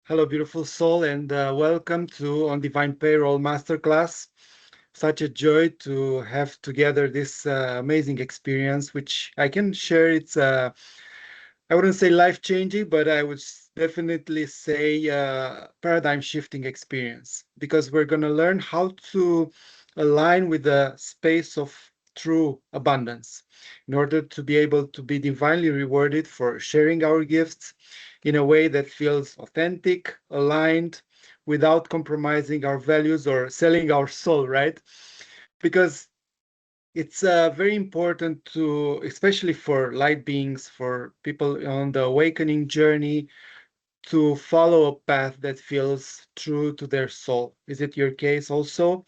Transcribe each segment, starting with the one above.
Hello, beautiful soul, and welcome to On Divine Payroll Masterclass. Such a joy to have together this amazing experience, which I can share. I wouldn't say life-changing, but I would definitely say paradigm-shifting experience because we're going to learn how to align with the space of true abundance in order to be able to be divinely rewarded for sharing our gifts in a way that feels authentic, aligned, without compromising our values or selling our soul, right? Because it's very important to, especially for light beings, for people on the awakening journey, to follow a path that feels true to their soul. Is it your case also?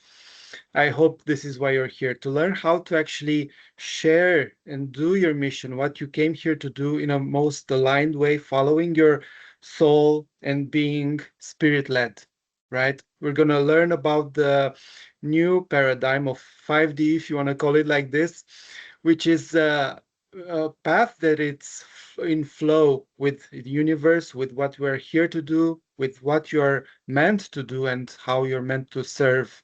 I hope this is why you're here, to learn how to actually share and do your mission, what you came here to do in a most aligned way, following your soul and being spirit-led, right? We're going to learn about the new paradigm of 5D, if you want to call it like this, which is a path that it's in flow with the universe, with what we're here to do, with what you're meant to do, and how you're meant to serve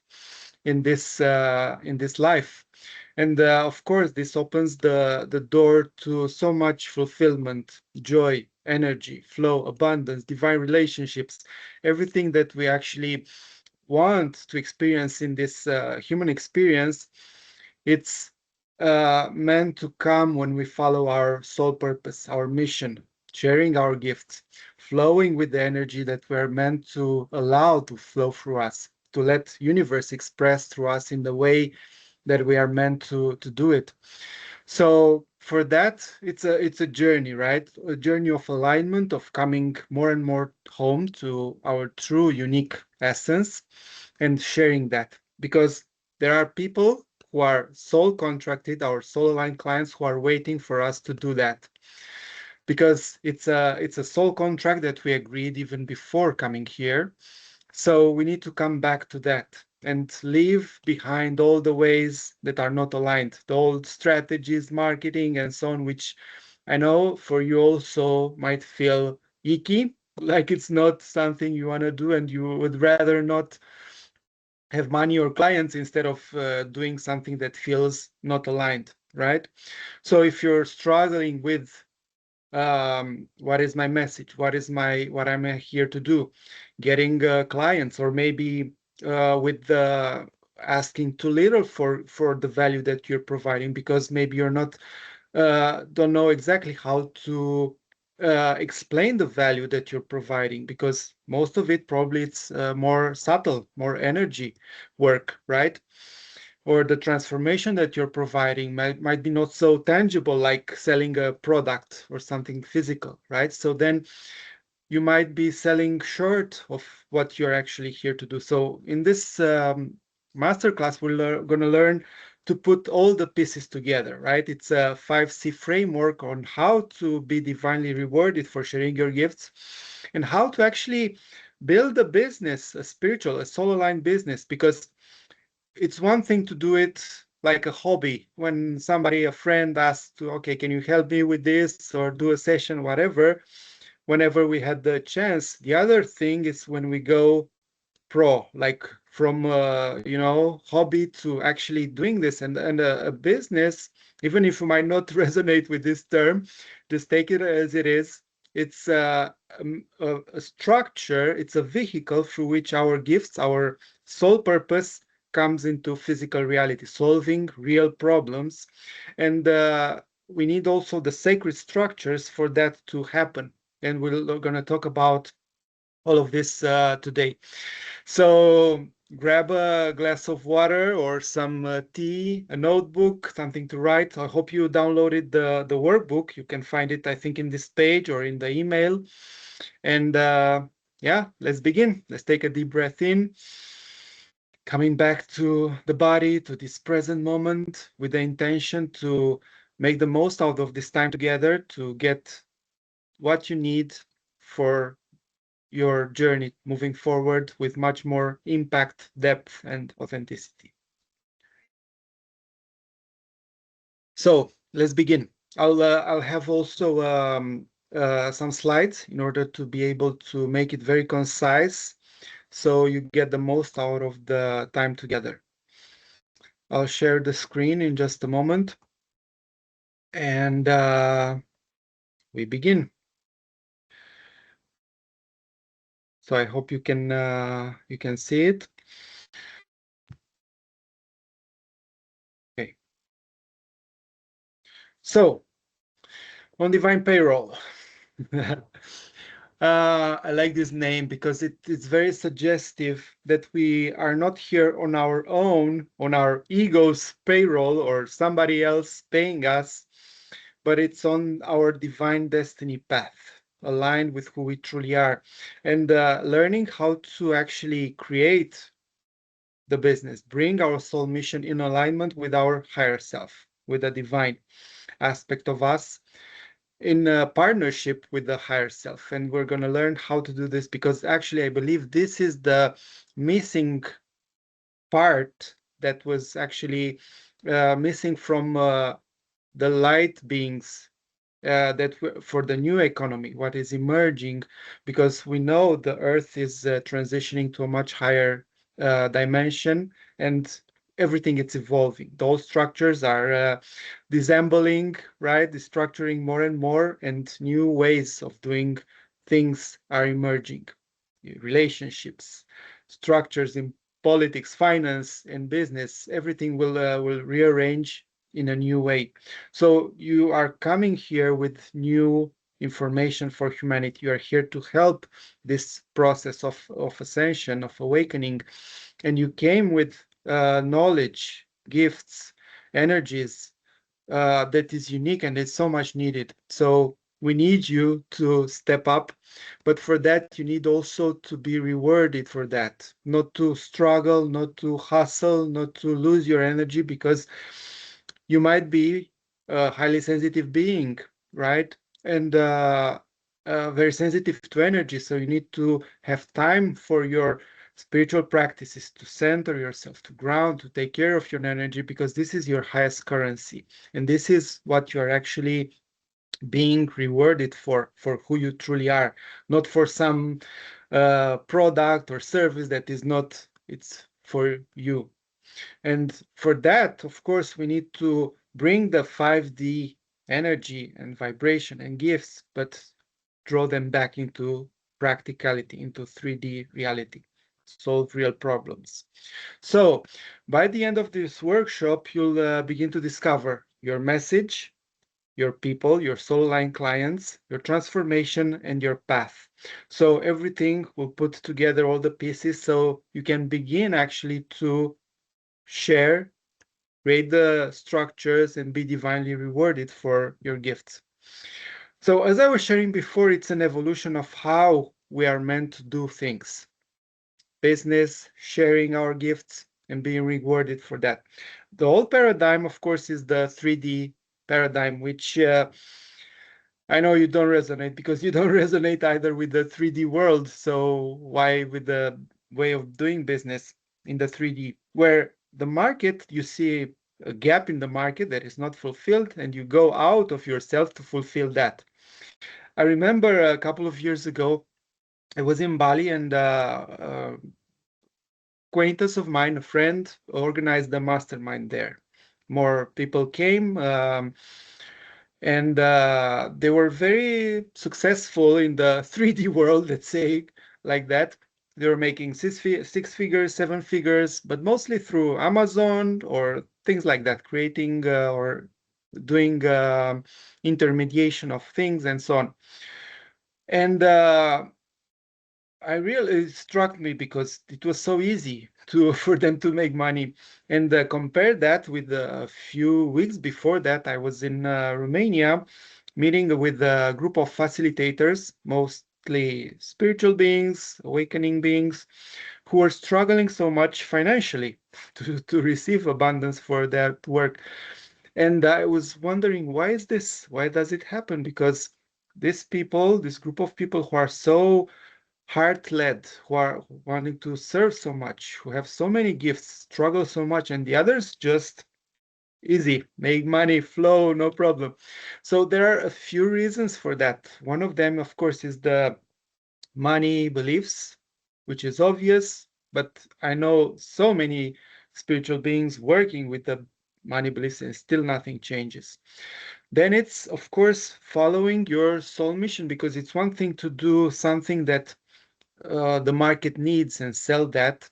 in this life. And of course, this opens the door to so much fulfillment, joy, energy, flow, abundance, divine relationships, everything that we actually want to experience in this human experience. It's meant to come when we follow our soul purpose, our mission, sharing our gifts, flowing with the energy that we're meant to allow to flow through us, to let universe express through us in the way that we are meant to do it. So for that, it's a journey, right? A journey of alignment, of coming more and more home to our true unique essence and sharing that. Because there are people who are soul contracted, our soul aligned clients who are waiting for us to do that. Because it's a soul contract that we agreed even before coming here. So we need to come back to that and leave behind all the ways that are not aligned, the old strategies, marketing, and so on, which I know for you also might feel icky, like it's not something you want to do and you would rather not have money or clients instead of doing something that feels not aligned, right? So if you're struggling with what is my message, what am I here to do, getting clients, or maybe with asking too little for the value that you're providing, because maybe you're not don't know exactly how to explain the value that you're providing, because most of it probably it's more subtle, more energy work, right? Or the transformation that you're providing might be not so tangible, like selling a product or something physical, right? So then you might be selling short of what you're actually here to do. So in this masterclass, we're going to learn to put all the pieces together, right? It's a 5C framework on how to be divinely rewarded for sharing your gifts and how to actually build a business, a spiritual, a soul aligned business, because it's one thing to do it like a hobby when somebody, a friend asks to, okay, can you help me with this or do a session, whatever, whenever we had the chance. The other thing is when we go pro, like from hobby to actually doing this, and a business, even if you might not resonate with this term, just take it as it is. It's a structure, it's a vehicle through which our gifts, our sole purpose comes into physical reality, solving real problems. And we need also the sacred structures for that to happen. And we're going to talk about all of this today. So grab a glass of water or some tea, a notebook, something to write. I hope you downloaded the workbook. You can find it, I think, in this page or in the email. And yeah, let's begin. Let's take a deep breath in, coming back to the body, to this present moment, with the intention to make the most out of this time together to get what you need for your journey moving forward with much more impact, depth, and authenticity. So let's begin. I'll have also some slides in order to be able to make it very concise so you get the most out of the time together. I'll share the screen in just a moment, and we begin. So I hope you can see it. Okay. So on Divine Payroll. I like this name because it's very suggestive that we are not here on our own, on our ego's payroll or somebody else paying us, but it's on our divine destiny path, aligned with who we truly are, and learning how to actually create the business, bring our soul mission in alignment with our higher self, with the divine aspect of us in a partnership with the higher self. And we're going to learn how to do this because actually I believe this is the missing part that was actually missing from the light beings that for the new economy, what is emerging, because we know the earth is transitioning to a much higher dimension, and everything is evolving. Those structures are dissembling, right? Destructuring more and more, and new ways of doing things are emerging. Relationships, structures in politics, finance, and business, everything will rearrange in a new way. So you are coming here with new information for humanity. You are here to help this process of ascension, of awakening. And you came with knowledge, gifts, energies that is unique and it's so much needed. So we need you to step up. But for that, you need also to be rewarded for that, not to struggle, not to hustle, not to lose your energy, because you might be a highly sensitive being, right? And very sensitive to energy. So you need to have time for your spiritual practices, to center yourself, to ground, to take care of your energy, because this is your highest currency. And this is what you are actually being rewarded for who you truly are, not for some product or service that is not, it's for you. And for that, of course, we need to bring the 5D energy and vibration and gifts, but draw them back into practicality, into 3D reality, solve real problems. So by the end of this workshop, you'll begin to discover your message, your people, your soul line clients, your transformation, and your path. So everything will put together all the pieces so you can begin actually to share, create the structures, and be divinely rewarded for your gifts. So as I was sharing before, it's an evolution of how we are meant to do things. Business, sharing our gifts, and being rewarded for that. The old paradigm, of course, is the 3D paradigm, which I know you don't resonate because you don't resonate either with the 3D world. So why with the way of doing business in the 3D, where the market, you see a gap in the market that is not fulfilled, and you go out of yourself to fulfill that. I remember a couple of years ago, I was in Bali, and acquaintance of mine, a friend, organized a mastermind there. More people came. And they were very successful in the 3D world, let's say like that. They were making six figures, seven figures, but mostly through Amazon or things like that, creating or doing intermediation of things and so on. And I really, it struck me because it was so easy to for them to make money. And compare that with a few weeks before that, I was in Romania meeting with a group of facilitators, mostly spiritual beings, awakening beings, who are struggling so much financially to receive abundance for their work. And I was wondering, why is this? Why does it happen? Because these people, this group of people who are so heart-led, who are wanting to serve so much, who have so many gifts, struggle so much, and the others just easy, make money, flow, no problem. So there are a few reasons for that. One of them, of course, is the money beliefs, which is obvious, but I know so many spiritual beings working with the money beliefs and still nothing changes. Then it's, of course, following your soul mission, because it's one thing to do something that the market needs and sell that.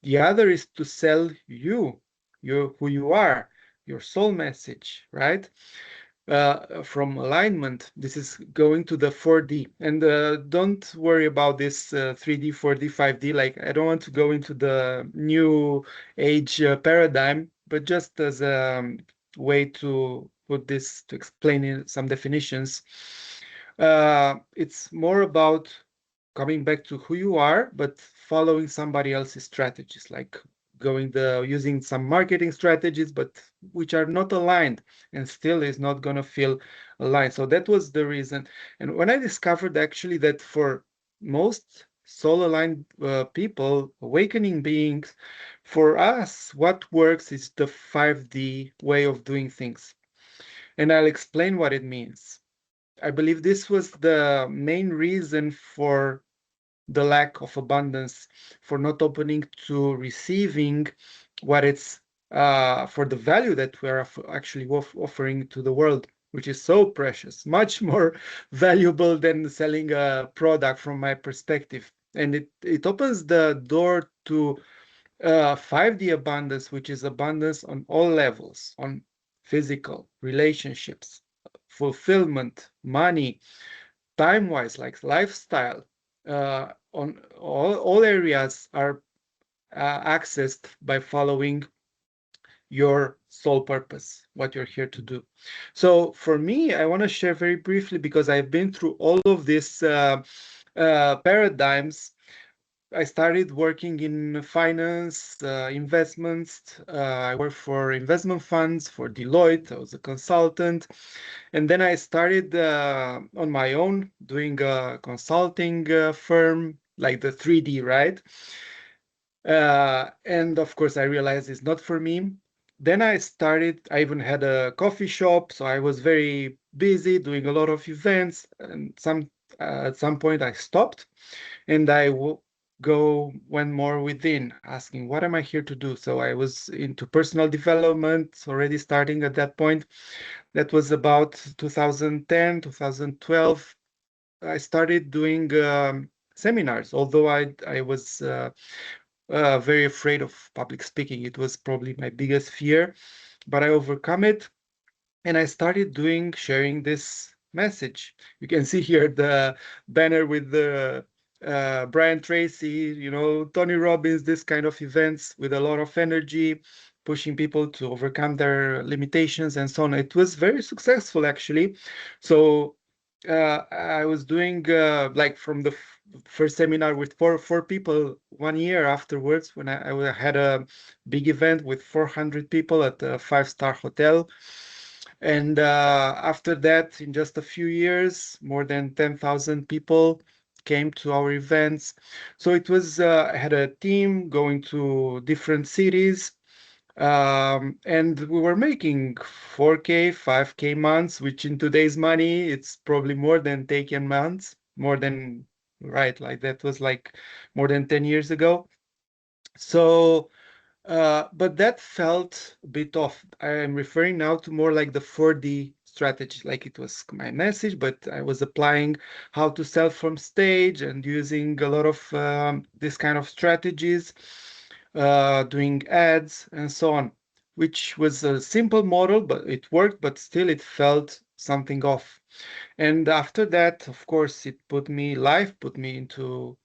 The other is to sell you who you are, your soul message, right? From alignment. This is going to the 4D. And don't worry about this 3D, 4D, 5D. Like, I don't want to go into the new age paradigm, but just as a way to put this, to explain some definitions. It's more about coming back to who you are, but following somebody else's strategies, like using some marketing strategies, but which are not aligned and still is not going to feel aligned. So that was the reason. And when I discovered actually that for most soul aligned people, awakening beings, for us, what works is the 5D way of doing things. And I'll explain what it means. I believe this was the main reason for the lack of abundance, for not opening to receiving what it's for the value that we're actually offering to the world, which is so precious, much more valuable than selling a product from my perspective. And it opens the door to 5D abundance, which is abundance on all levels, on physical, relationships, fulfillment, money, time-wise, like lifestyle, on all areas are accessed by following your soul purpose, what you're here to do. So for me, I want to share very briefly, because I've been through all of these paradigms. I started working in finance, investments. I worked for investment funds for Deloitte. I was a consultant. And then I started on my own doing a consulting firm, like the 3D, right? And of course, I realized it's not for me. Then I even had a coffee shop. So I was very busy doing a lot of events. And at some point, I stopped and went more within, asking, what am I here to do? So I was into personal development already starting at that point. That was about 2010, 2012. I started doing seminars, although I was very afraid of public speaking. It was probably my biggest fear, but I overcome it. And I started sharing this message. You can see here the banner with the Brian Tracy, Tony Robbins, this kind of events with a lot of energy, pushing people to overcome their limitations and so on. It was very successful, actually. So I was doing like from the first seminar with four people 1 year afterwards, when I had a big event with 400 people at a 5-star hotel. And after that, in just a few years, more than 10,000 people came to our events. So it was, I had a team going to different cities. And we were making 4K, 5K months, which in today's money, it's probably more than taken months, more than, right, like that was like more than 10 years ago. So but that felt a bit off. I am referring now to more like the 4D strategy, like it was my message, but I was applying how to sell from stage and using a lot of this kind of strategies, doing ads and so on, which was a simple model, but it worked, but still it felt something off. And after that, of course, life put me into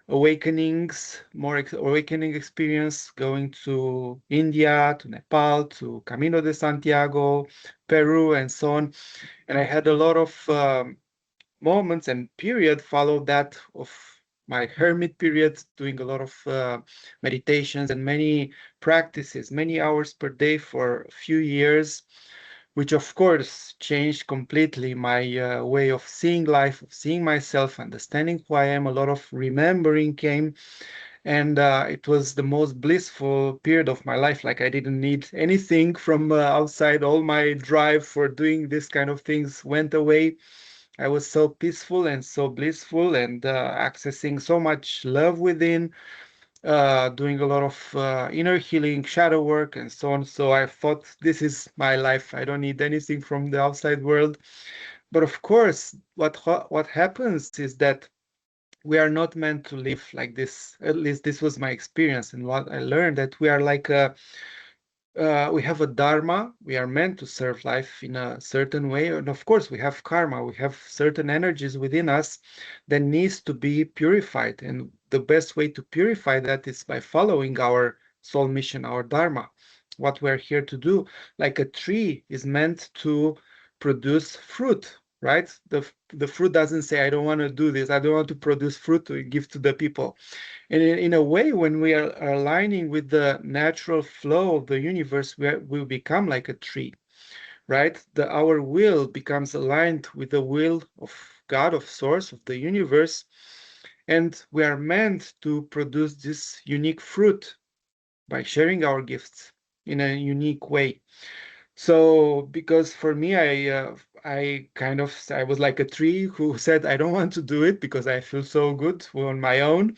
awakening experience, going to India, to Nepal, to Camino de Santiago, Peru, and so on. And I had a lot of moments and period followed that of my hermit period, doing a lot of meditations and many practices, many hours per day for a few years, which of course changed completely my way of seeing life, of seeing myself, understanding who I am. A lot of remembering came, And it was the most blissful period of my life. Like I didn't need anything from outside. All my drive for doing this kind of things went away. I was so peaceful and so blissful, and accessing so much love within, doing a lot of inner healing, shadow work, and so on. So I thought, this is my life. I don't need anything from the outside world. But of course, what happens is that we are not meant to live like this. At least this was my experience, and what I learned, that we are like we have a dharma. We are meant to serve life in a certain way, and of course we have karma. We have certain energies within us that needs to be purified, and the best way to purify that is by following our soul mission, our dharma, what we're here to do. Like a tree is meant to produce fruit, right? The fruit doesn't say, I don't want to do this, I don't want to produce fruit to give to the people. And in a way, when we are aligning with the natural flow of the universe, we become like a tree, right? Our will becomes aligned with the will of God, of Source, of the universe. And we are meant to produce this unique fruit by sharing our gifts in a unique way. So, because for me, I was like a tree who said, I don't want to do it because I feel so good on my own.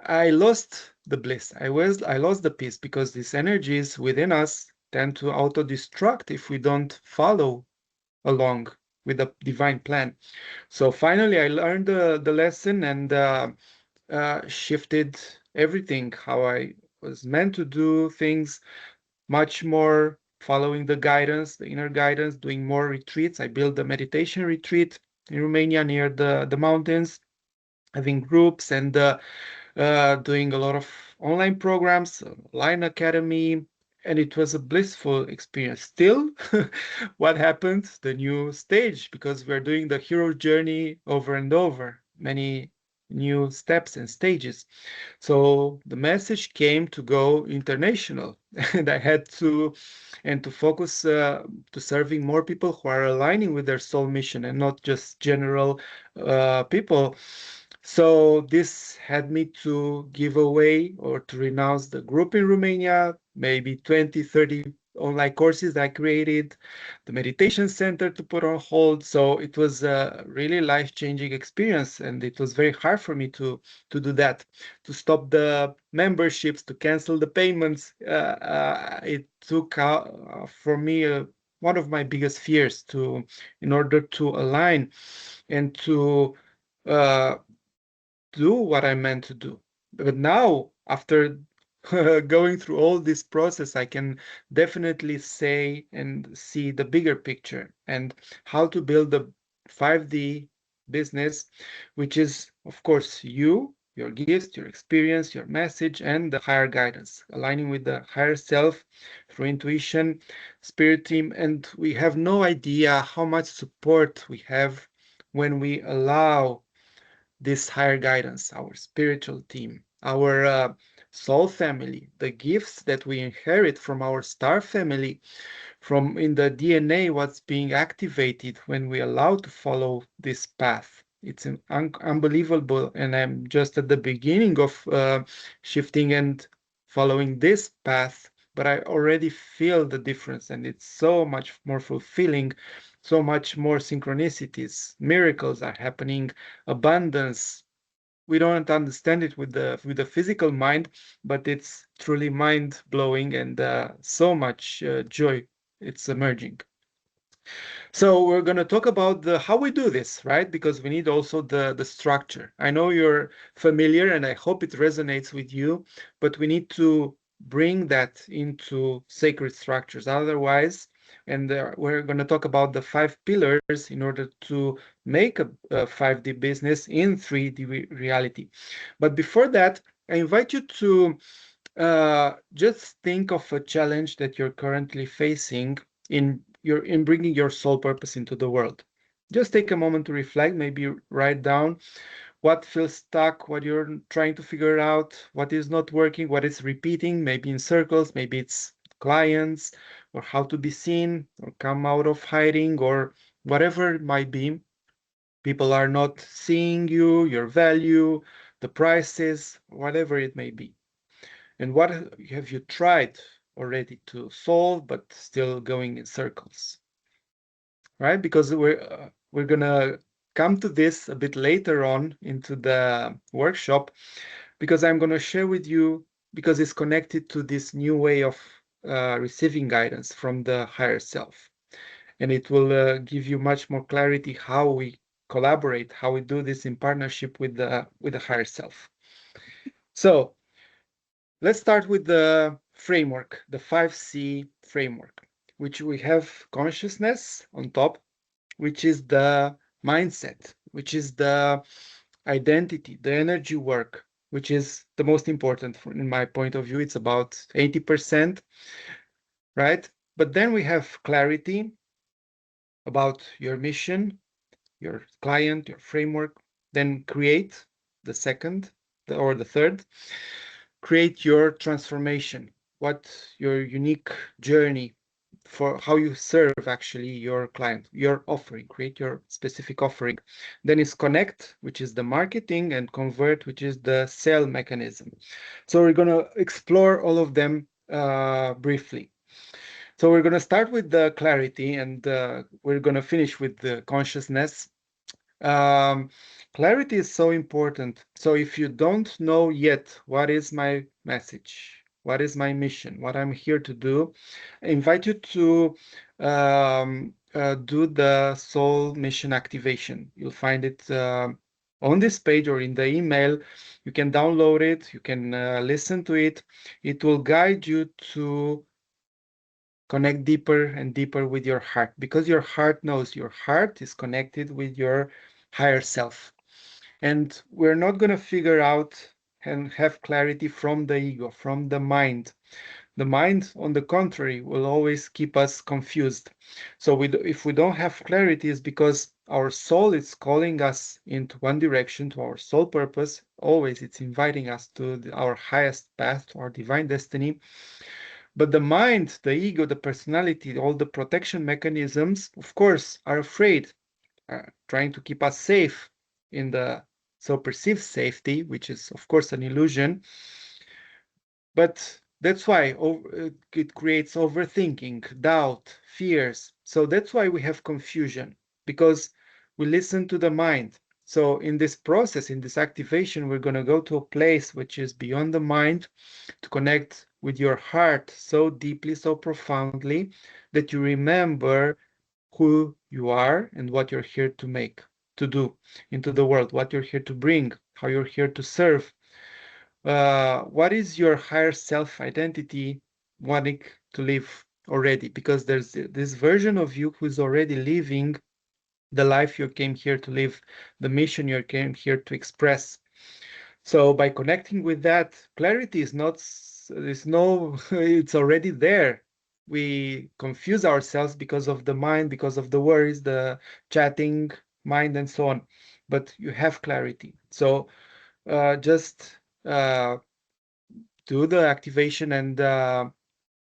I lost the bliss. I lost the peace, because these energies within us tend to auto-destruct if we don't follow along with the divine plan. So finally, I learned the lesson, and shifted everything, how I was meant to do things, much more following the guidance, the inner guidance, doing more retreats. I built a meditation retreat in Romania near the mountains, having groups, and doing a lot of online programs, online academy, and it was a blissful experience. Still, what happened? The new stage, because we're doing the hero journey over and over, many new steps and stages. So the message came to go international, and I had to, and to focus to serving more people who are aligning with their soul mission, and not just general people. So this had me to give away or to renounce the group in Romania, maybe 20, 30 online courses I created, the meditation center to put on hold. So it was a really life-changing experience, and it was very hard for me to do that, to stop the memberships, to cancel the payments. It took for me one of my biggest fears, to in order to align and to uh, do what I meant to do. But now, after going through all this process, I can definitely say and see the bigger picture, and how to build a 5D business, which is, of course, you, your gifts, your experience, your message, and the higher guidance, aligning with the higher self through intuition, spirit team. And we have no idea how much support we have when we allow this higher guidance, our spiritual team, our soul family, the gifts that we inherit from our star family, from in the DNA, what's being activated when we allow to follow this path. It's unbelievable, and I'm just at the beginning of shifting and following this path, but I already feel the difference, and it's so much more fulfilling, so much more synchronicities, miracles are happening, abundance. We don't understand it with the physical mind, but it's truly mind blowing, and so much joy it's emerging. So we're going to talk about the how we do this, right? Because we need also the structure. I know you're familiar, and I hope it resonates with you, but we need to bring that into sacred structures. Otherwise, and we're going to talk about the 5 pillars in order to make a 5D business in 3D reality. But before that, I invite you to just think of a challenge that you're currently facing in bringing your soul purpose into the world. Just take a moment to reflect, maybe write down what feels stuck, what you're trying to figure out, what is not working, what is repeating, maybe in circles, maybe it's clients, or how to be seen, or come out of hiding, or whatever it might be. People are not seeing you, your value, the prices, whatever it may be. And what have you tried already to solve, but still going in circles, right? Because we're gonna come to this a bit later on into the workshop, because I'm gonna share with you, because it's connected to this new way of receiving guidance from the higher self, and it will give you much more clarity how we collaborate, how we do this in partnership with the higher self. So let's start with the framework, the 5C framework, which we have consciousness on top, which is the mindset, which is the identity, the energy work, which is the most important in my point of view. It's about 80%, right? But then we have clarity about your mission, your client, your framework. Then create the second or the third. Create your transformation, what your unique journey for how you serve actually your client, your offering, create your specific offering. Then is connect, which is the marketing, and convert, which is the sale mechanism. So we're going to explore all of them briefly. So we're going to start with the clarity, and we're going to finish with the consciousness. um, Clarity is so important. So if you don't know yet what is my message, what is my mission, what I'm here to do, I invite you to do the soul mission activation. You'll find it on this page or in the email. You can download it, you can listen to it. It will guide you to connect deeper and deeper with your heart, because your heart knows, your heart is connected with your higher self. And we're not going to figure out and have clarity from the ego, from the mind. The mind, on the contrary, will always keep us confused. So if we don't have clarity, it's because our soul is calling us into one direction, to our soul purpose. Always it's inviting us to our highest path, to our divine destiny. But the mind, the ego, the personality, all the protection mechanisms, of course, are afraid, trying to keep us safe in the so perceived safety, which is, of course, an illusion. But that's why it creates overthinking, doubt, fears. So that's why we have confusion, because we listen to the mind. So in this process, in this activation, we're going to go to a place which is beyond the mind, to connect with your heart so deeply, so profoundly, that you remember who you are and what you're here to make, to do into the world, what you're here to bring, how you're here to serve. What is your higher self identity wanting to live already? Because there's this version of you who's already living the life you came here to live, the mission you came here to express. So by connecting with that, clarity is not, is no, it's already there. We confuse ourselves because of the mind, because of the worries, the chatting mind, and so on. But you have clarity. So just do the activation and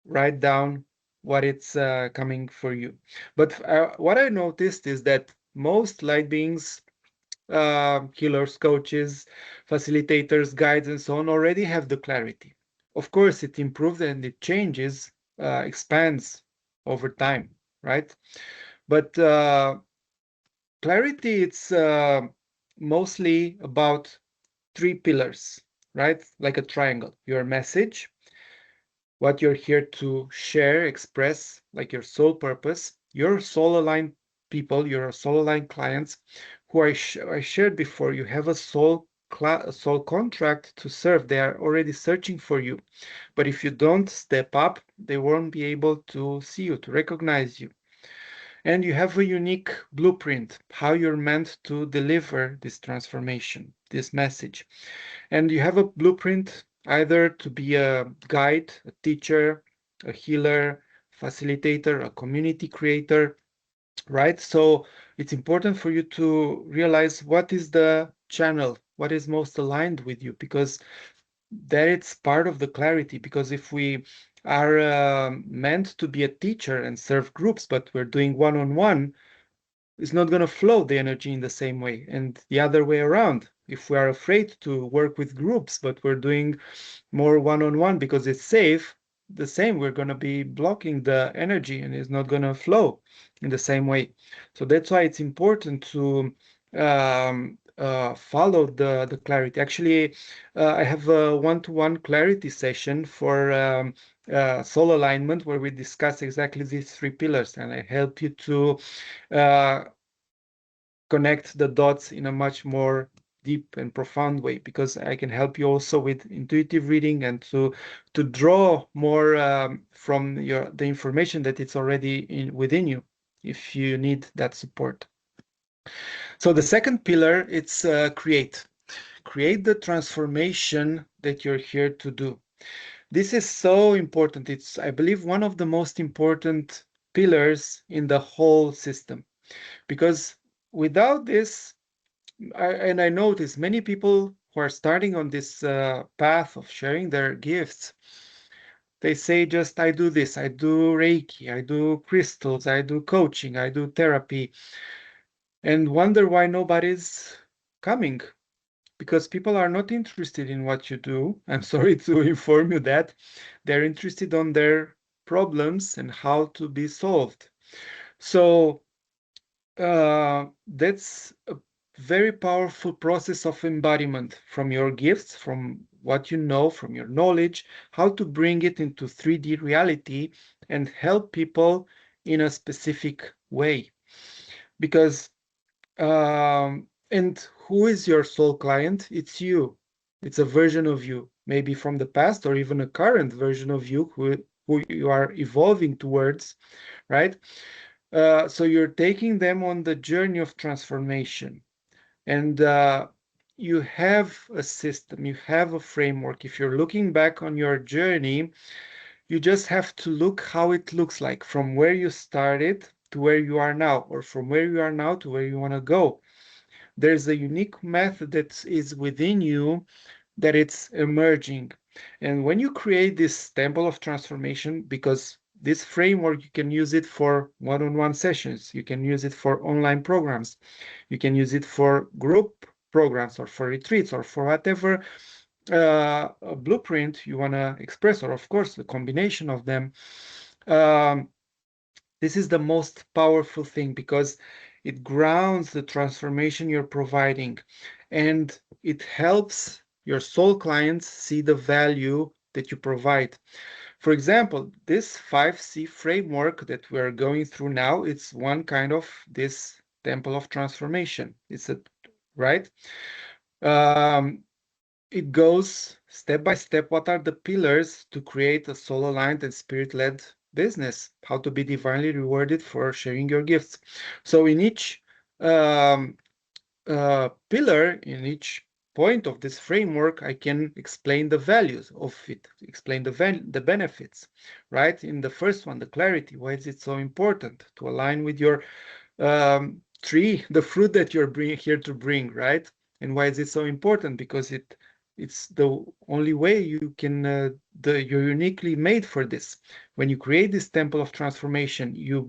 write down what it's coming for you. But what I noticed is that most light beings, healers, coaches, facilitators, guides, and so on already have the clarity. Of course, it improves and it changes, expands over time, right? But clarity, it's mostly about three pillars, right? Like a triangle. Your message, what you're here to share, express, like your soul purpose, your soul aligned people, your soul aligned clients, who I shared before. You have a soul contract to serve. They are already searching for you. But if you don't step up, they won't be able to see you, to recognize you. And you have a unique blueprint, how you're meant to deliver this transformation, this message. And you have a blueprint either to be a guide, a teacher, a healer, facilitator, a community creator, right? So it's important for you to realize what is the channel, what is most aligned with you, because that it's part of the clarity. Because if we are meant to be a teacher and serve groups, but we're doing one-on-one, it's not going to flow the energy in the same way, and the other way around. if we are afraid to work with groups, but we're doing more one-on-one because it's safe, the same, we're going to be blocking the energy and it's not going to flow in the same way. So that's why it's important to follow the clarity. Actually, I have a one-to-one clarity session for soul alignment where we discuss exactly these three pillars, and I help you to uh, connect the dots in a much more deep and profound way, because I can help you also with intuitive reading and to draw more from the information that it's already within you if you need that support. So the second pillar, it's create the transformation that you're here to do. This is so important. It's, I believe, one of the most important pillars in the whole system, because without this, and I notice many people who are starting on this path of sharing their gifts, they say just, I do this, I do Reiki, I do crystals, I do coaching, I do therapy, and wonder why nobody's coming, because people are not interested in what you do. I'm sorry to inform you that they're interested on their problems and how to be solved. So that's a very powerful process of embodiment from your gifts, from what you know, from your knowledge, how to bring it into 3D reality and help people in a specific way. Because, and who is your soul client? It's you. It's a version of you, maybe from the past or even a current version of you who you are evolving towards, right? So you're taking them on the journey of transformation, and you have a system, you have a framework. If you're looking back on your journey, you just have to look how it looks like from where you started to where you are now, or from where you are now to where you want to go. There's a unique method that is within you that it's emerging. And when you create this temple of transformation, because this framework, you can use it for one-on-one sessions, you can use it for online programs, you can use it for group programs or for retreats or for whatever blueprint you want to express, or of course, the combination of them. Um, this is the most powerful thing because it grounds the transformation you're providing, and it helps your soul clients see the value that you provide. For example, this 5C framework that we're going through now, it's one kind of this temple of transformation. It's a right. Um, it goes step by step. What are the pillars to create a soul aligned and spirit led business? How to be divinely rewarded for sharing your gifts. So, in each um, pillar, in each point of this framework, I can explain the values of it, explain the benefits, right? In the first one, the clarity. Why is it so important to align with your tree, the fruit that you're here to bring, right? And why is it so important? Because it's the only way you can you're uniquely made for this. When you create this temple of transformation, you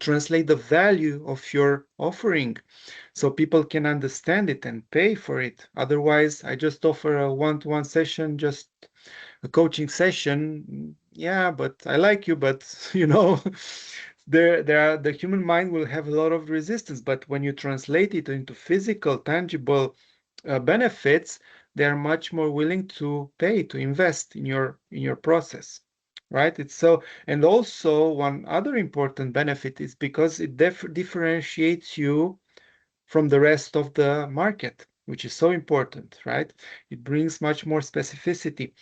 translate the value of your offering so people can understand it and pay for it. Otherwise, I just offer a one-to-one session, just a coaching session. Yeah, but I like you, but the human mind will have a lot of resistance. But when you translate it into physical, tangible benefits, they are much more willing to pay, to invest in your process. Right? It's so, and also one other important benefit is because it differentiates you from the rest of the market, which is so important, right? It brings much more specificity.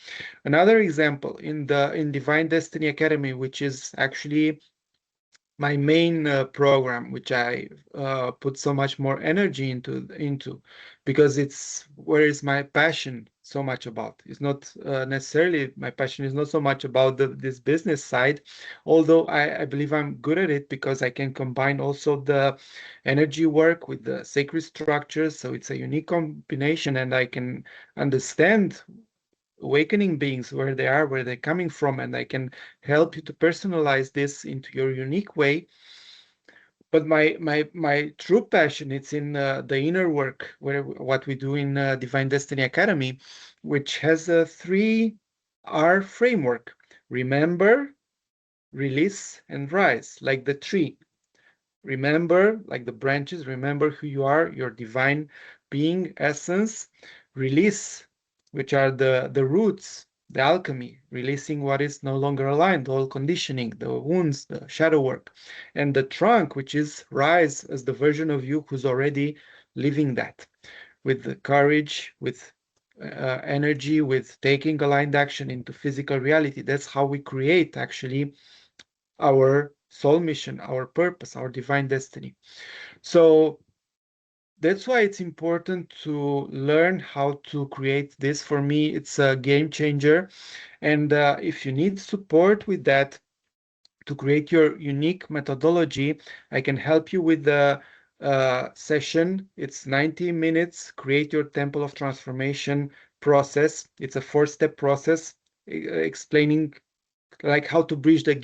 Another example in Divine Destiny Academy, which is actually my main program, which I put so much more energy into, because it's where is my passion so much about. It's not necessarily my passion is not so much about this business side, although I believe I'm good at it because I can combine also the energy work with the sacred structures. So it's a unique combination, and I can understand awakening beings where they are, where they're coming from, and I can help you to personalize this into your unique way. But my true passion, it's in the inner work, where what we do in Divine Destiny Academy, which has a 3R framework: remember, release, and rise, like the tree. Remember, like the branches, remember who you are, your divine being essence. Release, which are the roots, the alchemy, releasing what is no longer aligned, all conditioning, the wounds, the shadow work. And the trunk, which is rise as the version of you who's already living that with the courage, with energy, with taking aligned action into physical reality. That's how we create actually our soul mission, our purpose, our divine destiny. So that's why it's important to learn how to create this. For me, it's a game changer. And if you need support with that to create your unique methodology, I can help you with the session. It's 90 minutes, create your temple of transformation process. It's a 4-step process explaining like how to bridge the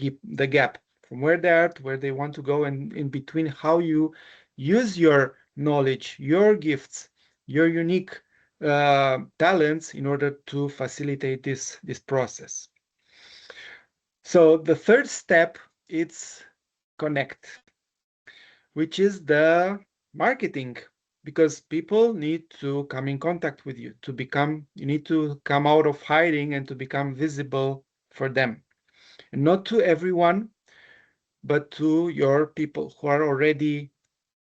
gap from where they are to where they want to go, and in between how you use your knowledge, your gifts, your unique talents in order to facilitate this process. So the third step, it's connect, which is the marketing, because people need to come in contact with you to become, you need to come out of hiding and to become visible for them. And not to everyone, but to your people who are already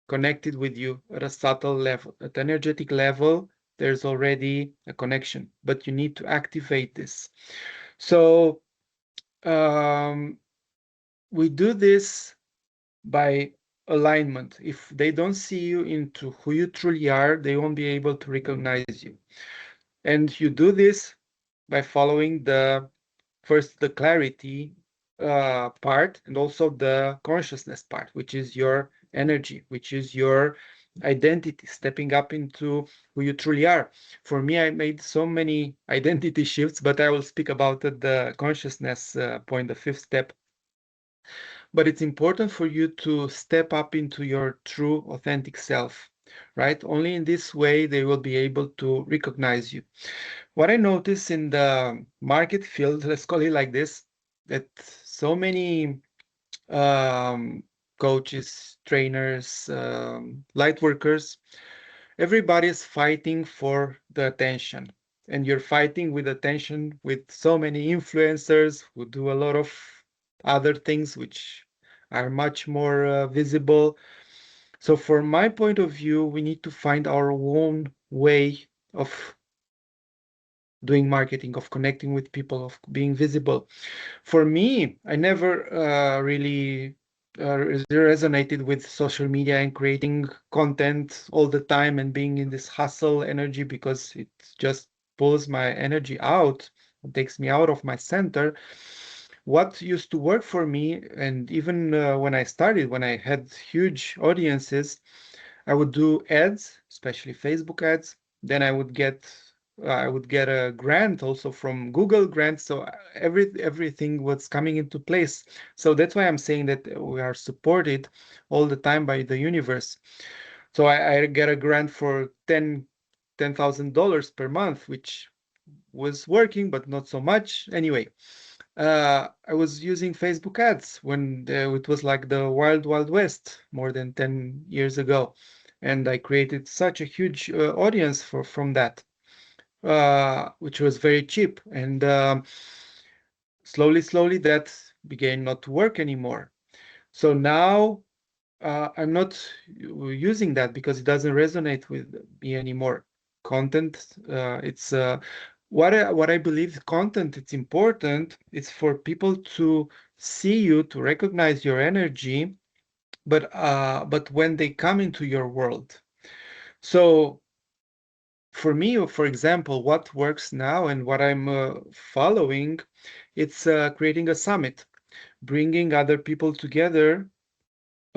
connected with you at a subtle level. At energetic level, there's already a connection, but you need to activate this. So we do this by alignment. If they don't see you into who you truly are, they won't be able to recognize you. And you do this by following first the clarity part, and also the consciousness part, which is your energy, which is your identity, stepping up into who you truly are. For me, I made so many identity shifts, but I will speak about the consciousness point, the fifth step. But it's important for you to step up into your true, authentic self, right? Only in this way they will be able to recognize you. What I notice in the market field, let's call it like this, that so many um, coaches, trainers, light workers, everybody is fighting for the attention. And you're fighting with attention with so many influencers who do a lot of other things which are much more visible. So, from my point of view, we need to find our own way of doing marketing, of connecting with people, of being visible. For me, I never really resonated with social media and creating content all the time and being in this hustle energy, because it just pulls my energy out, it takes me out of my center. What used to work for me, and even when I started, when I had huge audiences, I would do ads, especially Facebook ads. Then I would get a grant also from Google grants. So everything was coming into place. So that's why I'm saying that we are supported all the time by the universe. So I get a grant for $10,000 per month, which was working, but not so much. Anyway, I was using Facebook ads when it was like the wild, wild west more than 10 years ago. And I created such a huge audience from that, which was very cheap. And slowly, slowly, that began not to work anymore. So now I'm not using that because it doesn't resonate with me anymore. Content, it's what I believe content, it's important. It's for people to see you, to recognize your energy, but when they come into your world. So for me, for example, what works now and what I'm following, it's creating a summit, bringing other people together,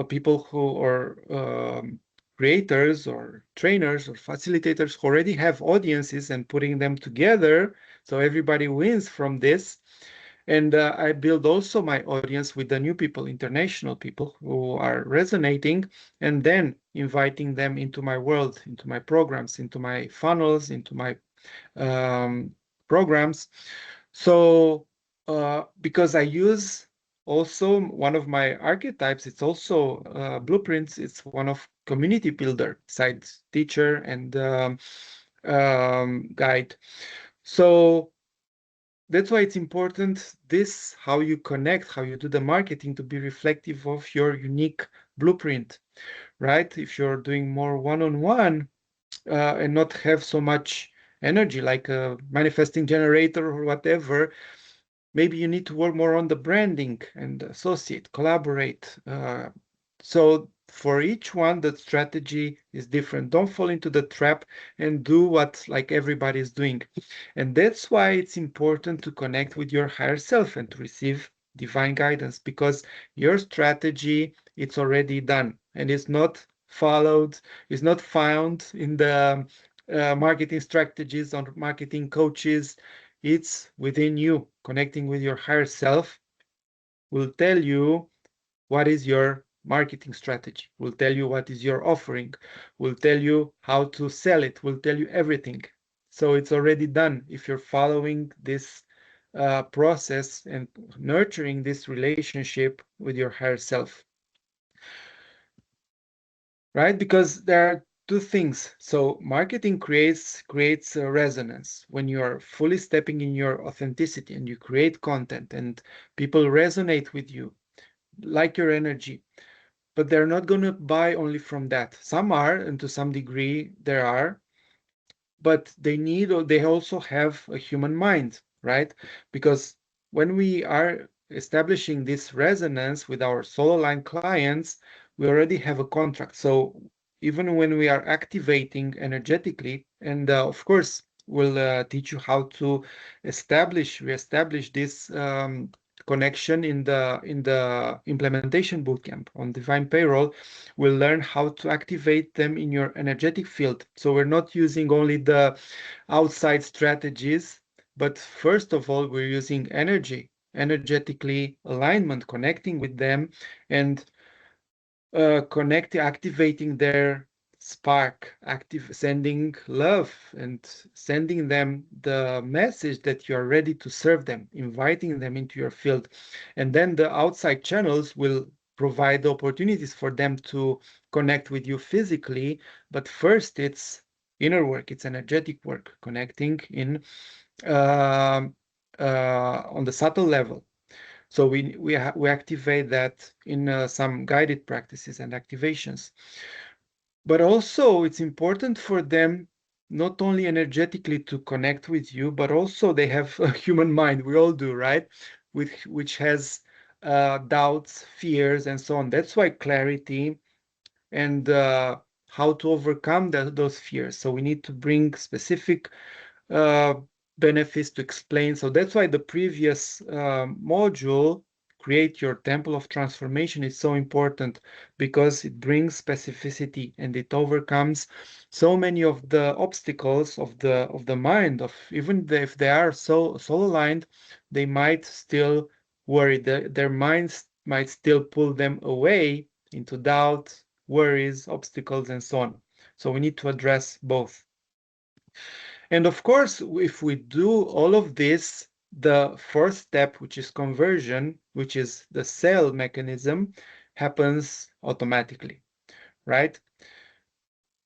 people who are creators or trainers or facilitators who already have audiences, and putting them together so everybody wins from this. And I build also my audience with the new people, international people who are resonating, and then inviting them into my world, into my programs, into my funnels, into my um, programs. So, because I use also one of my archetypes, it's also blueprints. It's one of community builder, besides teacher and guide. So that's why it's important this how you connect, how you do the marketing to be reflective of your unique blueprint, right? If you're doing more one-on-one and not have so much energy like a manifesting generator or whatever, maybe you need to work more on the branding and associate, collaborate. So for each one, the strategy is different. Don't fall into the trap and do what like everybody is doing. And that's why it's important to connect with your higher self and to receive divine guidance, because your strategy, it's already done and it's not followed, it's not found in the marketing strategies or marketing coaches. It's within you. Connecting with your higher self will tell you what is your marketing strategy, will tell you what is your offering, will tell you how to sell it, will tell you everything. So it's already done if you're following this process and nurturing this relationship with your higher self, right? Because there are two things. So marketing creates a resonance when you are fully stepping in your authenticity and you create content and people resonate with you, like your energy. But they're not going to buy only from that. Some are, and to some degree there are, but they also have a human mind, right? Because when we are establishing this resonance with our soul aligned clients, we already have a contract. So even when we are activating energetically, and of course we'll teach you how to reestablish this connection in the implementation bootcamp on divine payroll. We'll learn how to activate them in your energetic field. So we're not using only the outside strategies, but first of all, we're using energetically alignment, connecting with them and activating their spark, sending love and sending them the message that you are ready to serve them, inviting them into your field. And then the outside channels will provide opportunities for them to connect with you physically. But first, it's inner work, it's energetic work, connecting in um on the subtle level. So we activate that in some guided practices and activations. But also it's important for them not only energetically to connect with you, but also they have a human mind. We all do, right? Which has doubts, fears, and so on. That's why clarity and how to overcome those fears. So we need to bring specific uh, benefits to explain. So that's why the previous module, Create Your Temple of Transformation, is so important, because it brings specificity and it overcomes so many of the obstacles of the mind. Of even if they are so aligned, they might still worry. Their minds might still pull them away into doubt, worries, obstacles, and so on. So we need to address both. And of course, if we do all of this, the fourth step, which is conversion, which is the sale mechanism, happens automatically, right?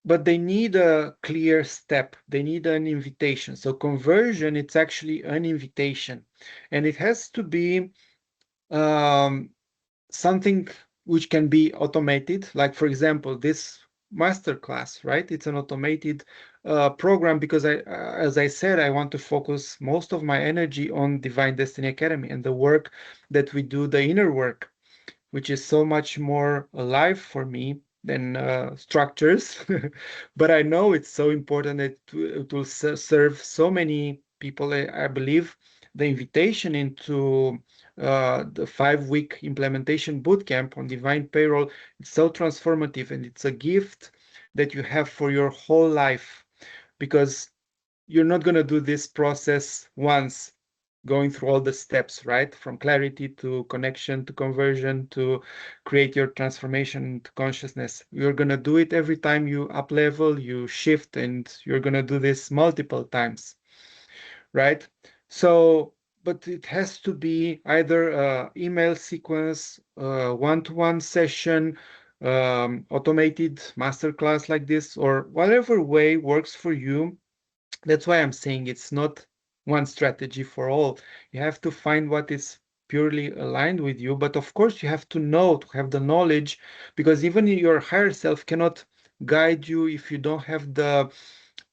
But they need a clear step. They need an invitation. So conversion, it's actually an invitation, and it has to be um, something which can be automated. Like, for example, this masterclass, right? It's an automated program, because as I said, I want to focus most of my energy on Divine Destiny Academy and the work that we do, the inner work, which is so much more alive for me than structures. But I know it's so important that it will serve so many people. I believe the invitation into the 5-week implementation bootcamp on Divine Payroll is so transformative, and it's a gift that you have for your whole life, because you're not going to do this process once. going through all the steps, right? From clarity to connection to conversion to create your transformation to consciousness. You're going to do it every time you up level, you shift, and you're going to do this multiple times, right? So, but it has to be either a email sequence, a one-to-one session, automated masterclass like this, or whatever way works for you. That's why I'm saying it's not one strategy for all. You have to find what is purely aligned with you. But of course, you have to know, to have the knowledge, because even your higher self cannot guide you if you don't have the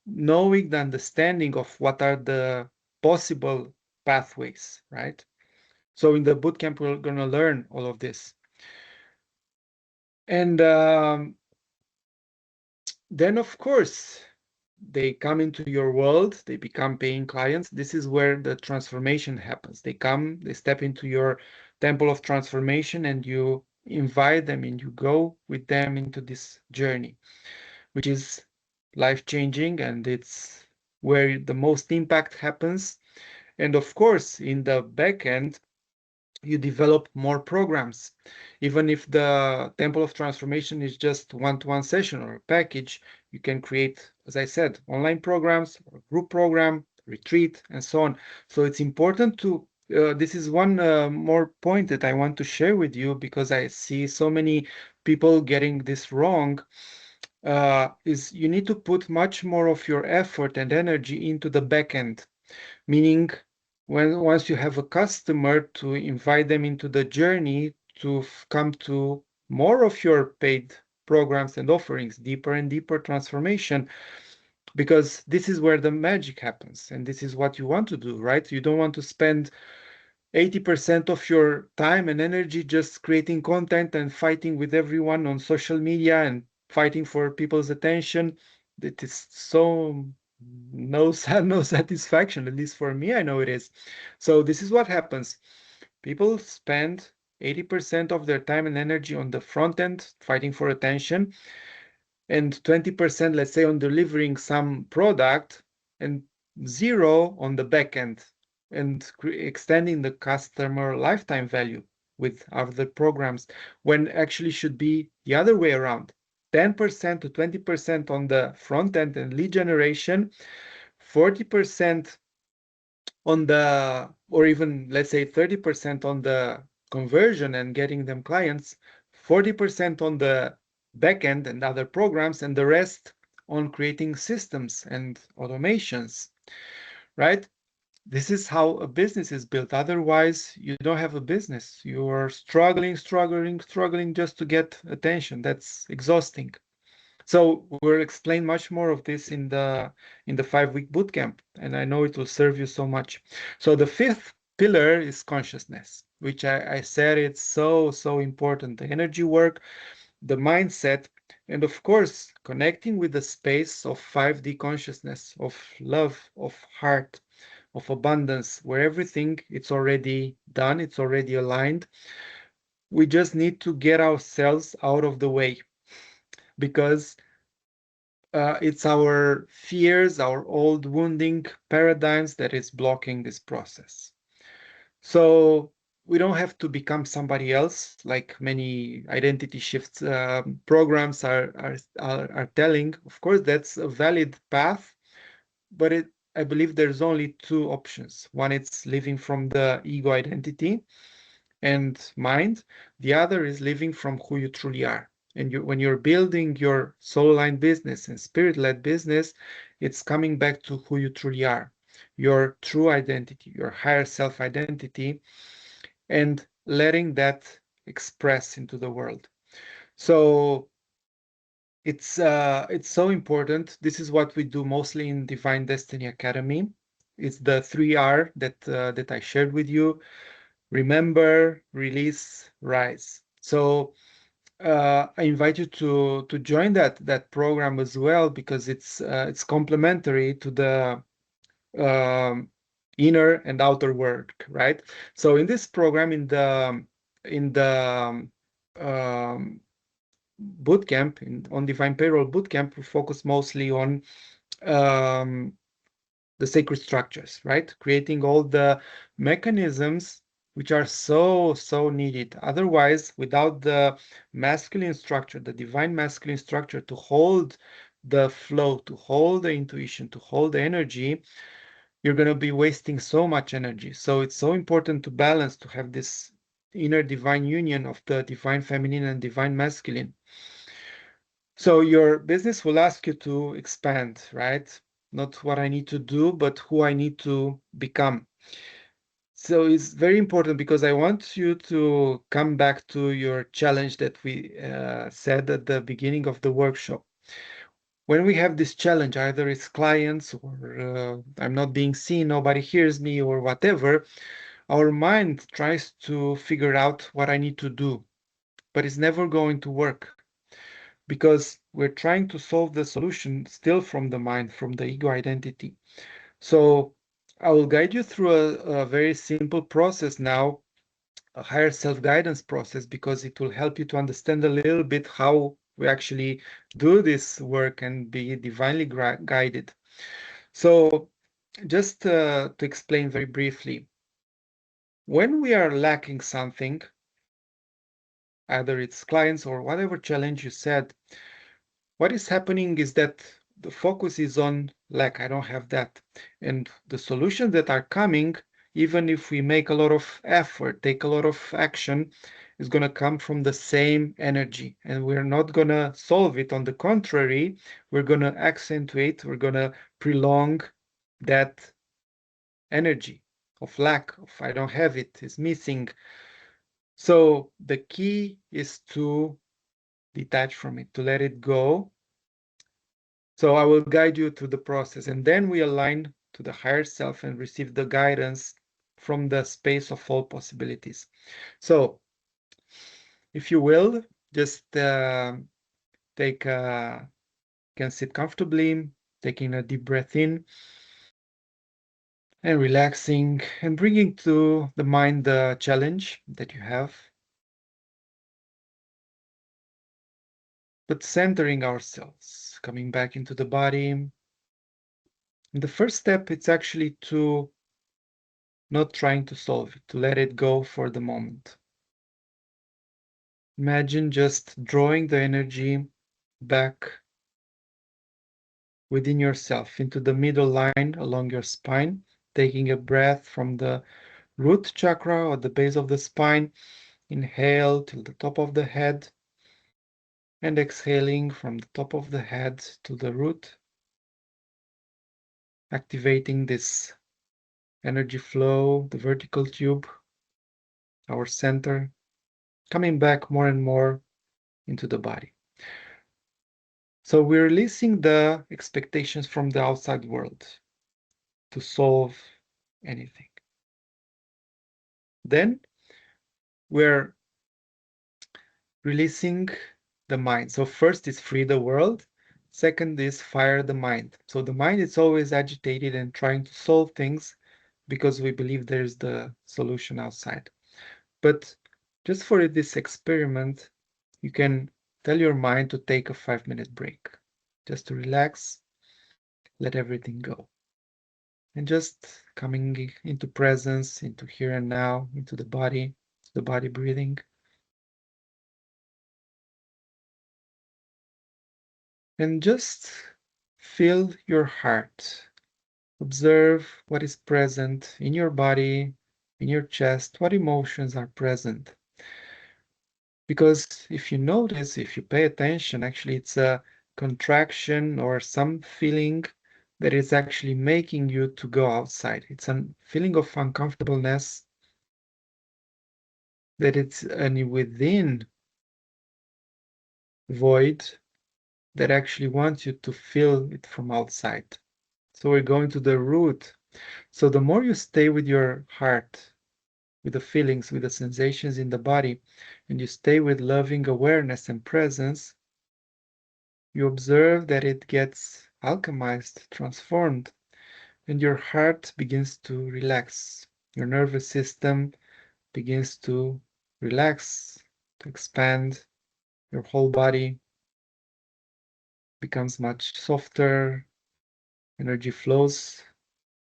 knowing, the understanding of what are the possible pathways, right? So in the bootcamp, we're going to learn all of this. And then, of course, they come into your world, they become paying clients. This is where the transformation happens. They come, they step into your temple of transformation, and you invite them and you go with them into this journey, which is life-changing, and it's where the most impact happens. And of course, in the back end, you develop more programs. Even if the Temple of Transformation is just one-to-one session or a package, you can create, as I said, online programs, or group program, retreat, and so on. So it's important to, this is one more point that I want to share with you, because I see so many people getting this wrong, is you need to put much more of your effort and energy into the back end. Meaning, once you have a customer, to invite them into the journey to come to more of your paid programs and offerings, deeper and deeper transformation, because this is where the magic happens, and this is what you want to do, right? You don't want to spend 80% of your time and energy just creating content and fighting with everyone on social media and fighting for people's attention. That is so no no satisfaction, at least for me, I know it is. So this is what happens. People spend 80% of their time and energy on the front end fighting for attention, and 20%, let's say, on delivering some product, and zero on the back end, and extending the customer lifetime value with other programs, when actually should be the other way around. 10% to 20% on the front end and lead generation, 40% on the, or even let's say 30% on the conversion and getting them clients, 40% on the backend and other programs, and the rest on creating systems and automations, right? This is how a business is built. Otherwise, you don't have a business. You are struggling just to get attention. That's exhausting. So we'll explain much more of this in the 5-week bootcamp, and I know it will serve you so much. So the fifth pillar is consciousness, which I said it's so important. The energy work, the mindset, and of course, connecting with the space of 5D consciousness, of love, of heart, of abundance, where everything it's already done, it's already aligned. We just need to get ourselves out of the way, because it's our fears, our old wounding paradigms that is blocking this process. So we don't have to become somebody else, like many identity shifts programs are telling. Of course, that's a valid path, but I believe there's only two options. One, it's living from the ego identity and mind. The other is living from who you truly are. And when you're building your soul-aligned business and spirit-led business, it's coming back to who you truly are, your true identity, your higher self identity, and letting that express into the world. So it's so important. This is what we do mostly in Divine Destiny Academy. It's the 3R that I shared with you: remember, release, rise. So I invite you to join that program as well, because it's complementary to the um, inner and outer work, right? So in this program, in the um, bootcamp, on Divine Payroll bootcamp, we focus mostly on um, the sacred structures, right? Creating all the mechanisms which are so, so needed. Otherwise, without the masculine structure, the divine masculine structure to hold the flow, to hold the intuition, to hold the energy, you're going to be wasting so much energy. So it's so important to balance, to have this inner divine union of the divine feminine and divine masculine. So your business will ask you to expand, right? Not what I need to do, but who I need to become. So it's very important because I want you to come back to your challenge that we said at the beginning of the workshop. When we have this challenge, either it's clients or I'm not being seen, nobody hears me, or whatever, our mind tries to figure out what I need to do, but it's never going to work because we're trying to solve the solution still from the mind, from the ego identity. So I will guide you through a very simple process now, a higher self-guidance process, because it will help you to understand a little bit how we actually do this work and be divinely guided. So just to explain very briefly, when we are lacking something, either it's clients or whatever challenge you said, what is happening is that the focus is on lack. I don't have that. And the solutions that are coming, even if we make a lot of effort, take a lot of action, is going to come from the same energy. And we're not going to solve it. On the contrary, we're going to accentuate, we're going to prolong that energy of lack, of I don't have it, is missing. So the key is to detach from it, to let it go. So I will guide you through the process, and then we align to the higher self and receive the guidance from the space of all possibilities. So if you will, just take can sit comfortably, taking a deep breath in and relaxing and bringing to the mind the challenge that you have, but centering ourselves, coming back into the body. And the first step, it's actually to not trying to solve it, to let it go for the moment. Imagine just drawing the energy back within yourself into the middle line along your spine, taking a breath from the root chakra or the base of the spine. Inhale till the top of the head and exhaling from the top of the head to the root, activating this energy flow, the vertical tube, our center, coming back more and more into the body. So we're releasing the expectations from the outside world to solve anything. Then we're releasing the mind. So first is free the world. Second is fire the mind. So the mind is always agitated and trying to solve things because we believe there's the solution outside. But just for this experiment, you can tell your mind to take a 5-minute break, just to relax, let everything go. And just coming into presence, into here and now, into the body breathing. And just feel your heart. Observe what is present in your body, in your chest, what emotions are present. Because if you notice, if you pay attention, actually it's a contraction or some feeling that is actually making you to go outside. It's a feeling of uncomfortableness that it's an within void that actually wants you to feel it from outside. So we're going to the root. So the more you stay with your heart, with the feelings, with the sensations in the body, and you stay with loving awareness and presence, you observe that it gets alchemized, transformed, and your heart begins to relax. Your nervous system begins to relax, to expand. Your whole body becomes much softer. Energy flows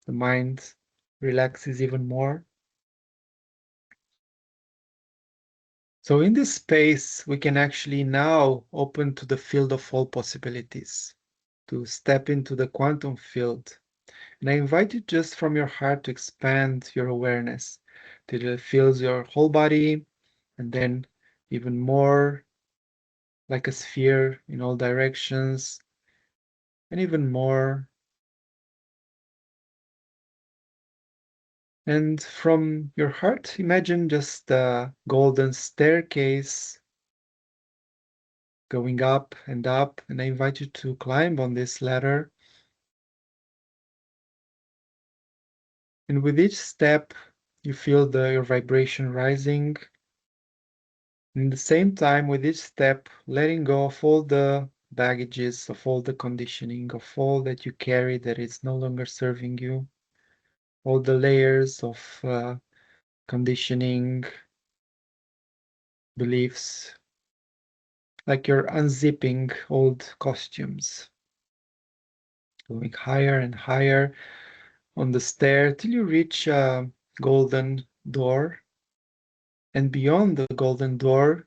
the mind relaxes even more. So in this space, we can actually now open to the field of all possibilities, to step into the quantum field. And I invite you just from your heart to expand your awareness till it fills your whole body, and then even more like a sphere in all directions, and even more. And from your heart, imagine just a golden staircase going up and up. And I invite you to climb on this ladder. And with each step, you feel your vibration rising. And at the same time, with each step, letting go of all the baggages, of all the conditioning, of all that you carry that is no longer serving you, all the layers of conditioning, beliefs, like you're unzipping old costumes, going higher and higher on the stair till you reach a golden door. And beyond the golden door,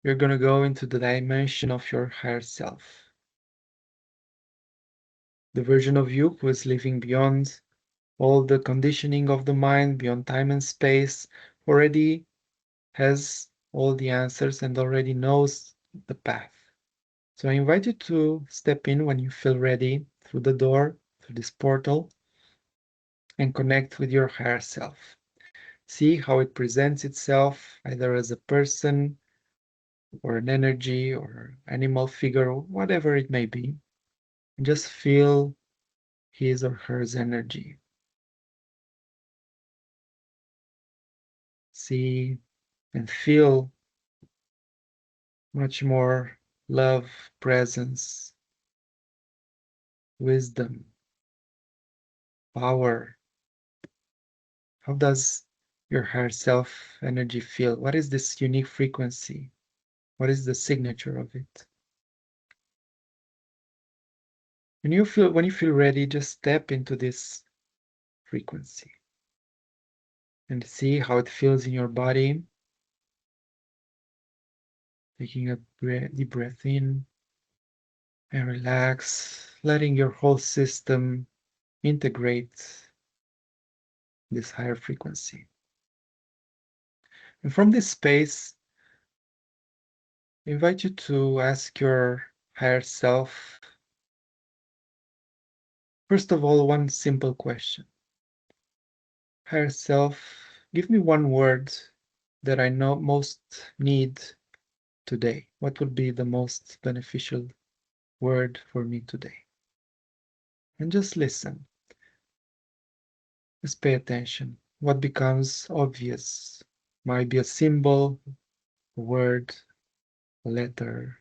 you're going to go into the dimension of your higher self. The version of you who is living beyond all the conditioning of the mind, beyond time and space, already has all the answers and already knows the path. So I invite you to step in when you feel ready through the door, through this portal, and connect with your higher self. See how it presents itself, either as a person or an energy or animal figure, or whatever it may be. And just feel his or her energy. See and feel much more love, presence, wisdom, power. How does your higher self energy feel? What is this unique frequency? What is the signature of it? When you feel ready, just step into this frequency and see how it feels in your body. Taking a deep breath in and relax, letting your whole system integrate this higher frequency. And from this space, I invite you to ask your higher self, first of all, one simple question. Higher self, give me one word that I know most need today. What would be the most beneficial word for me today? And just listen. Just pay attention. What becomes obvious might be a symbol, a word, a letter,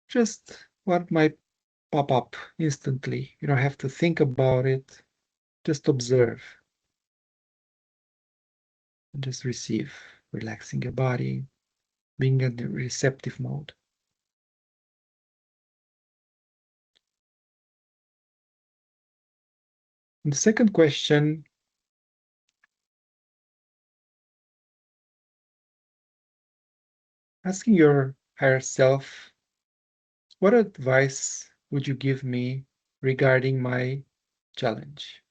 just what might pop up instantly. You don't have to think about it. Just observe and just receive, relaxing your body, being in the receptive mode. And the second question, asking your higher self, what advice would you give me regarding my challenge?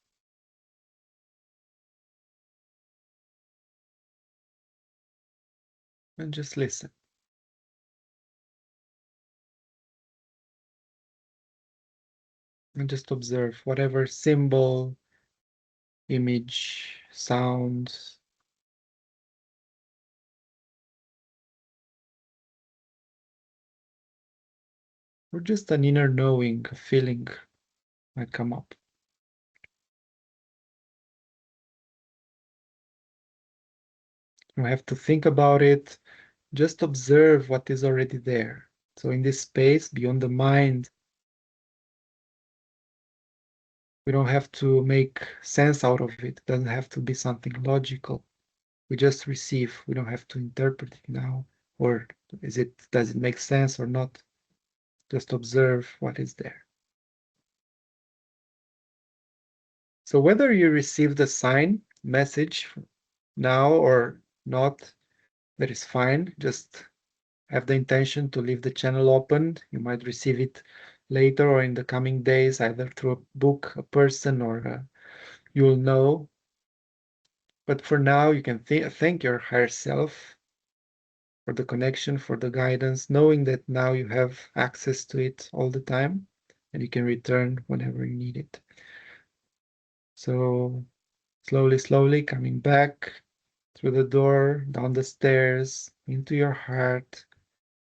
And just listen and just observe whatever symbol, image, sound, or just an inner knowing, a feeling might come up. You don't have to think about it, just observe what is already there. So in this space, beyond the mind, we don't have to make sense out of it. It doesn't have to be something logical. We just receive. We don't have to interpret it now. Or does it make sense or not? Just observe what is there. So whether you received a sign, message now or not, that is fine. Just have the intention to leave the channel open. You might receive it later or in the coming days, either through a book, a person, or you'll know. But for now, you can thank your higher self for the connection, for the guidance, knowing that now you have access to it all the time and you can return whenever you need it. So slowly, slowly coming back through the door, down the stairs, into your heart,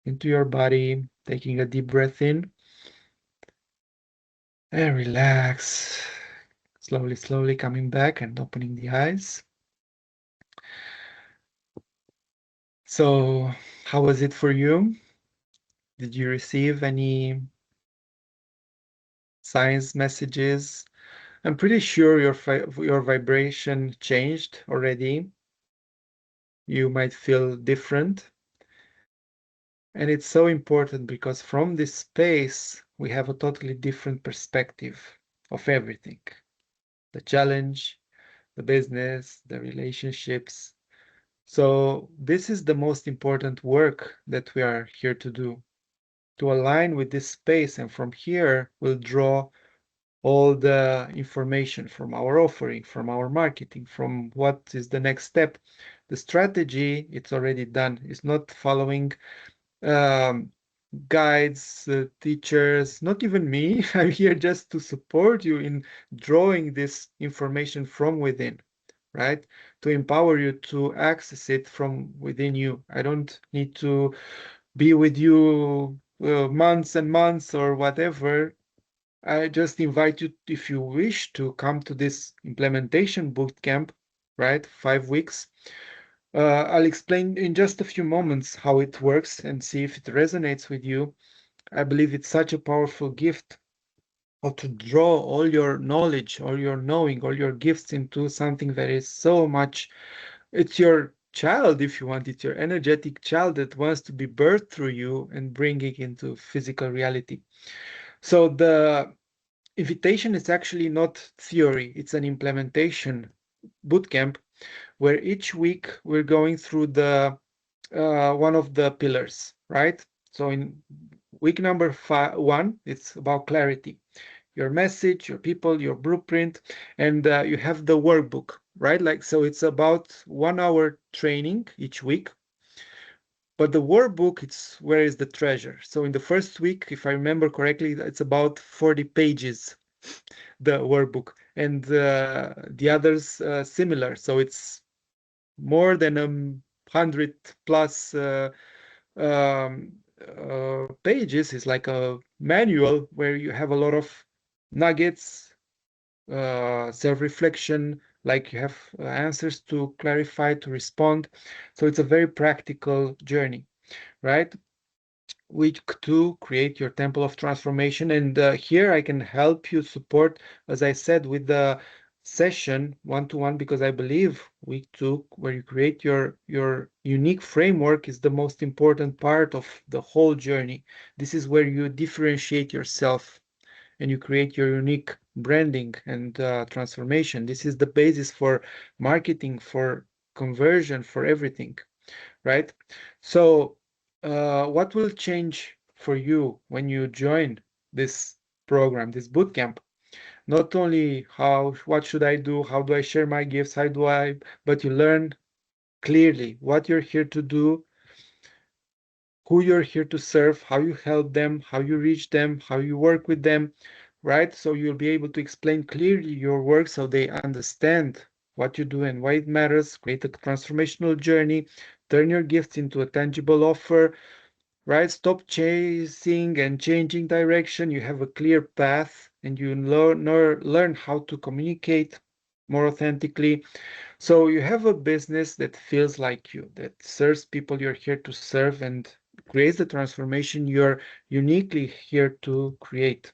into your body, taking a deep breath in and relax. Slowly, slowly coming back and opening the eyes. So, how was it for you? Did you receive any signs, messages? I'm pretty sure your vibration changed already. You might feel different. And it's so important because from this space, we have a totally different perspective of everything. The challenge, the business, the relationships. So this is the most important work that we are here to do, to align with this space. And from here, we'll draw all the information from our offering, from our marketing, from what is the next step. The strategy, it's already done. It's not following um, guides, teachers, not even me. I'm here just to support you in drawing this information from within, right? To empower you to access it from within you. I don't need to be with you months and months or whatever. I just invite you, if you wish, to come to this implementation bootcamp, right? 5 weeks. I'll explain in just a few moments how it works and see if it resonates with you. I believe it's such a powerful gift of to draw all your knowledge, all your knowing, all your gifts into something that is so much. It's your child, if you want. It's your energetic child that wants to be birthed through you and bring it into physical reality. So the invitation is actually not theory, it's an implementation bootcamp where each week we're going through the one of the pillars, right? So in week number 1, it's about clarity, your message, your people, your blueprint, and you have the workbook, right? Like, so it's about 1 hour training each week. But the workbook, it's where is the treasure. So in the first week, if I remember correctly, it's about 40 pages, the workbook, and the others similar. So it's more than 100 plus pages. Is like a manual where you have a lot of nuggets, self-reflection, like you have answers to clarify, to respond. So it's a very practical journey, right? Week 2, create your temple of transformation. And here I can help you support, as I said, with the session one-to-one, because I believe week 2, where you create your unique framework, is the most important part of the whole journey. This is where you differentiate yourself and you create your unique branding and transformation. This is the basis for marketing, for conversion, for everything, right? So, what will change for you when you join this program, this bootcamp? Not only what should I do, how do I share my gifts, how do I, but you learn clearly what you're here to do, who you're here to serve, how you help them, how you reach them, how you work with them, right? So you'll be able to explain clearly your work so they understand what you do and why it matters, create a transformational journey, turn your gifts into a tangible offer, right? Stop chasing and changing direction. You have a clear path and you learn how to communicate more authentically. So you have a business that feels like you, that serves people you're here to serve and creates the transformation you're uniquely here to create.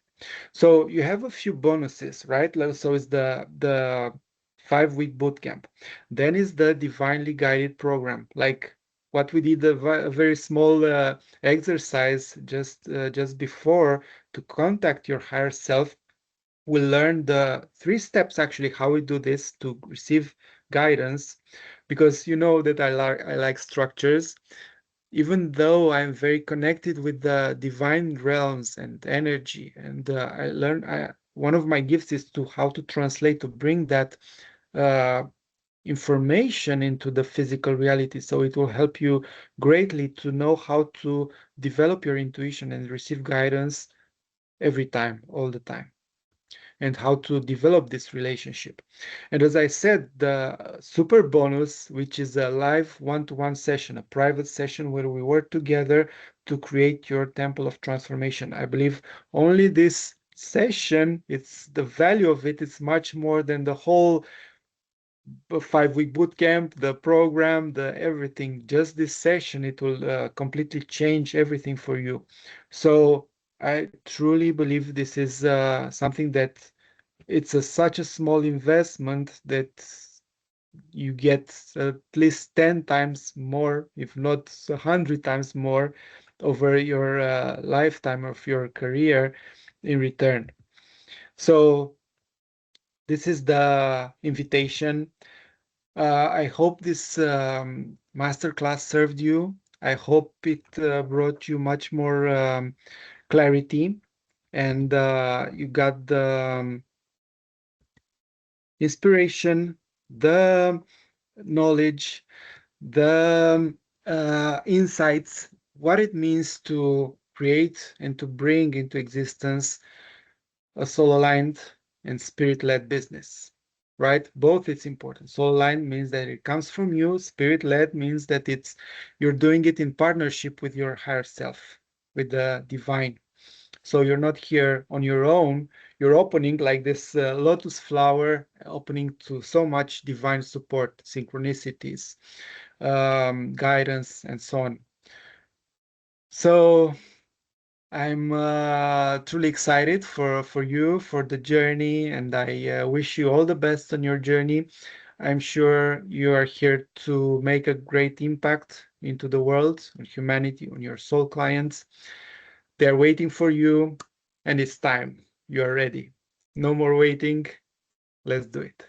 So you have a few bonuses, right? So it's the 5 week bootcamp. Then is the divinely guided program, like what we did a very small exercise just before to contact your higher self. we'll learn the 3 steps actually how we do this to receive guidance, because you know that I like structures. Even though I'm very connected with the divine realms and energy, and one of my gifts is to how to translate, to bring that uh, information into the physical reality. So it will help you greatly to know how to develop your intuition and receive guidance every time, all the time, and how to develop this relationship. And as I said, the super bonus, which is a live one-to-one session, a private session where we work together to create your temple of transformation. I believe only this session, it's the value of it is much more than the whole 5-week bootcamp, the program, the everything. Just this session, it will completely change everything for you. So I truly believe this is something that it's such a small investment that you get at least 10 times more, if not 100 times more, over your lifetime of your career in return. So this is the invitation. I hope this masterclass served you. I hope it brought you much more clarity, and you got the inspiration, the knowledge, the insights, what it means to create and to bring into existence a soul aligned and spirit led business, right? Both it's important. Soul aligned means that it comes from you, spirit led means that you're doing it in partnership with your higher self, with the divine. So you're not here on your own. You're opening like this lotus flower, opening to so much divine support, synchronicities, guidance, and so on. So I'm truly excited for you, for the journey, and I wish you all the best on your journey. I'm sure you are here to make a great impact into the world, on humanity, on your soul clients. They're waiting for you, and it's time. You are ready. No more waiting. Let's do it.